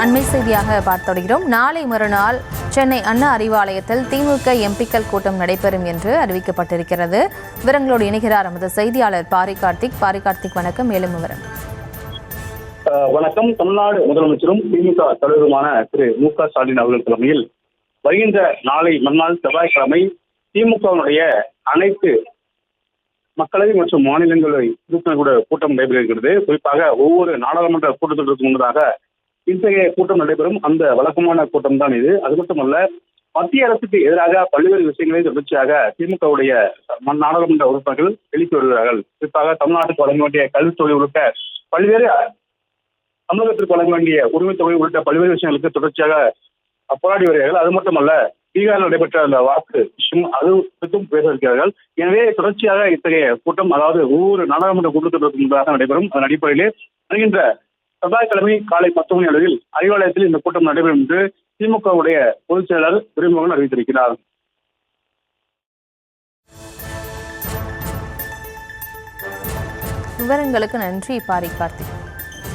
அண்மை செய்தியாக பார்த்து வருகிறோம். நாளை மறுநாள் சென்னை அண்ணா அறிவாலயத்தில் திமுக எம்பிக்கள் கூட்டம் நடைபெறும் என்று அறிவிக்கப்பட்டிருக்கிறது. விவரங்களோடு இணைகிறார் நமது செய்தியாளர் பாரி கார்த்திக். வணக்கம். மேலும் விவரம். வணக்கம். தமிழ்நாடு முதலமைச்சரும் திமுக தலைவருமான திரு மு.க. ஸ்டாலின் அவர்கள் தலைமையில் வருகின்ற நாளை மறுநாள் செவ்வாய்க்கிழமை திமுகவினுடைய அனைத்து மக்களவை மற்றும் மாநிலங்களவை உறுப்பினர்களுடைய கூட்டம் நடைபெறுகிறது. குறிப்பாக ஒவ்வொரு நாடாளுமன்ற கூட்டத்தொடருக்கு முன்னதாக இத்தகைய கூட்டம் நடைபெறும். அந்த வழக்கமான கூட்டம் தான் இது. அது மட்டுமல்ல, மத்திய அரசுக்கு எதிராக பல்வேறு விஷயங்களை தொடர்ச்சியாக திமுகவுடைய நாடாளுமன்ற உறுப்பினர்கள் எழுப்பி வருகிறார்கள். குறிப்பாக தமிழ்நாட்டுக்கு வழங்க வேண்டிய கல்வித்தொகை உள்ளிட்ட பல்வேறு தமிழகத்திற்கு வழங்க வேண்டிய உரிமை தொகை உள்ளிட்ட பல்வேறு விஷயங்களுக்கு தொடர்ச்சியாக போராடி வருகிறார்கள். அது மட்டுமல்ல, பீகாரில் நடைபெற்ற அந்த வாக்கு விஷயம் அது குறித்தும் பேச இருக்கிறார்கள். எனவே தொடர்ச்சியாக இத்தகைய கூட்டம், அதாவது ஒவ்வொரு நாடாளுமன்ற கூட்டத்தொடருக்கு முன்பாக நடைபெறும். அதன் அடிப்படையிலே வருகின்ற செவ்வாய்க்கிழமை காலை 10 மணி அளவில் அறிவாலயத்தில் இந்த கூட்டம் நடைபெறும் என்று திமுகவுடைய பொதுச் செயலாளர் துரைமுருகன் அறிவித்திருக்கிறார். விவரங்களுக்கு நன்றி பாரி கார்த்திக்.